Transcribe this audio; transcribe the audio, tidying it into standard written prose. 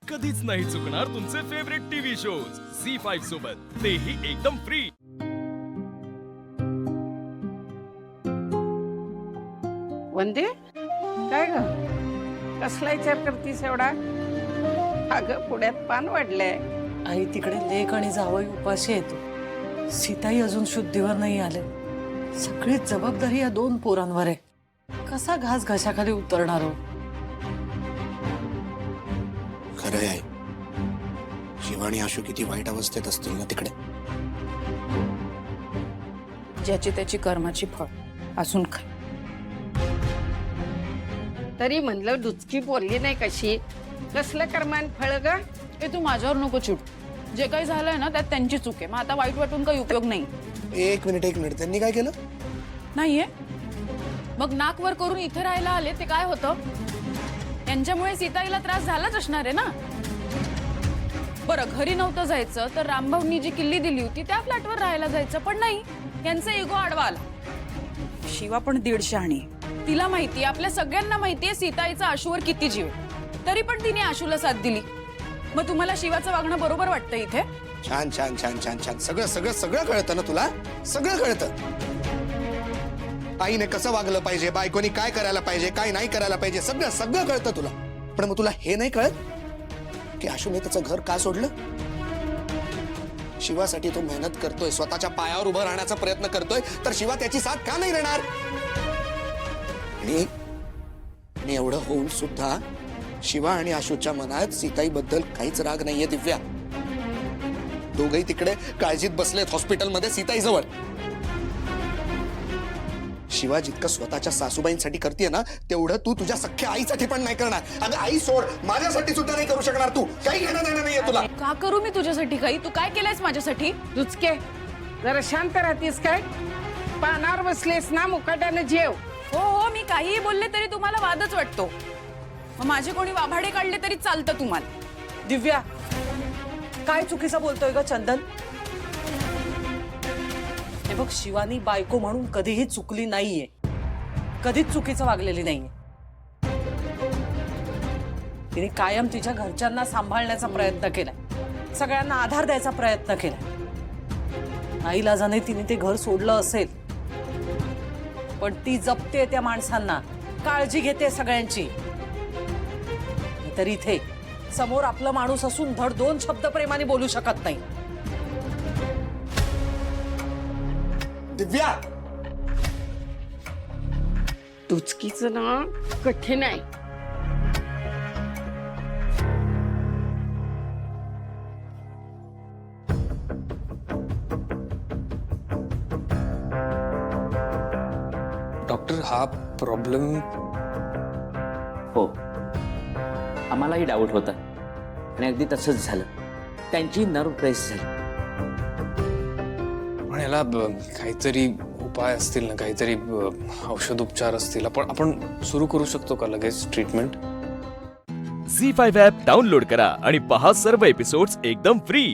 कधीच नाही चुकणार तुमचे फेवरेट टीव्ही शोज झी5 सोबत, तेही एकदम फ्री। वंदे, काय ग कसला विचार करतीस एवढा? अगं पुण्यात पान वाढलंय। आई तिकडे लेक आणि जावई उपाशी येतो, सीताई अजून शुद्धीवर नाही आले। सगळी जबाबदारी या दोन पोरांवर आहे। कसा घास घशाखाली उतरणार हो? खरं आहे, शिवा आणि आशू किती वाईट अवस्थेत असतील ना तिकडे। ज्याची त्याची कर्माची फळ असून काय। तरी म्हणलं डुचकी बोलली नाही कशी, कसलं कर्मान फळ ग? ए तू माझ्यावर नको चिडू, जे काही झालंय ना त्यात त्यांची चूक आहे। मग आता वाईट वाटून काही उपयोग नाही। एक मिनिट त्यांनी काय केलं? नाहीये मग नाक वर करून इथे राहायला आले ते काय होतं? यांच्यामुळे सीताईला त्रास झालाच असणार आहे ना। बरं घरी नव्हतं जायचं तर रामभाऊंनी जी किल्ली दिली होती त्या फ्लॅटवर राहायला जायचं, पण नाही, यांचा इगो आडवा आला। शिवा पण 150 आणि तिला माहिती, आपल्या सगळ्यांना माहितीये सीताईचा आशूवर किती जीव, तरी पण तिने आशूला साथ दिली। मग तुम्हाला शिवाचं वागणं बरोबर वाटतं इथे? छान छान छान छान छान, सगळं सगळं सगळं कळतं ना तुला? सगळं कळतं। आईने कसं वागलं पाहिजे, बायकोनी काय करायला पाहिजे, काय नाही करायला पाहिजे, सगळं सगळं कळतं तुला। पण मग तुला हे नाही कळत की आशूने त्याचं घर का सोडलं? शिवासाठी तो मेहनत करतोय, स्वतःच्या पायावर उभं राहण्याचा प्रयत्न करतोय, तर शिवा त्याची साथ का नाही देणार? आणि एवढं होऊन सुद्धा शिवा आणि आशूच्या मनात सीताईबद्दल काहीच राग नाहीये दिव्या। दोघही तिकडे काळजीत बसलेत हॉस्पिटलमध्ये सीताई जवळ। शिवा जितकं स्वतःच्या सासूबाईंसाठी करते ना, तेवढं तू तुझ्या सख्ख्या आईसाठी पण नाही करणार। अगं आई सोड, माझ्यासाठी सुद्धा नाही करू शकणार तू। काही घेणं देणं नाहीये तुला। का करू मी तुझ्यासाठी काही? तू काय केलंयस माझ्यासाठी? डुचके, जरा शांत राहतीस काय? पानावर बसलेस ना, मुकाट्यानं जेव। हो हो, मी काहीही बोलले तरी तुम्हाला वादच वाटतो। मग माझे कोणी वाभाडे काढले तरी चालतं तुम्हाला। दिव्या, काय चुकीचं बोलतोय ग चंदन? हे बघ, शिवानी बायको म्हणून कधीही चुकली नाहीये, कधीच चुकीचं वागलेली नाहीये। तिने कायम तिच्या घरच्यांना सांभाळण्याचा प्रयत्न केलाय, सगळ्यांना आधार द्यायचा प्रयत्न केलाय। आईलाजाने तिने ते घर सोडलं असेल, पण ती जपते त्या माणसांना, काळजी घेते सगळ्यांची। तर इथे समोर आपला माणूस असून धड 2 शब्द प्रेमाने बोलू शकत नाही। दिव्या, डुचकीचं ना कठीण आहे। डॉक्टर, हा प्रॉब्लेम? हो, आम्हालाही डाऊट होता आणि अगदी तसंच झालं। त्यांची नर्व प्रेस झाली। पण याला काहीतरी उपाय असतील ना, काहीतरी औषध उपचार असतील। आपण सुरू करू शकतो का लगेच ट्रीटमेंट? झी5 ॲप डाउनलोड करा आणि पहा सर्व एपिसोड्स एकदम फ्री।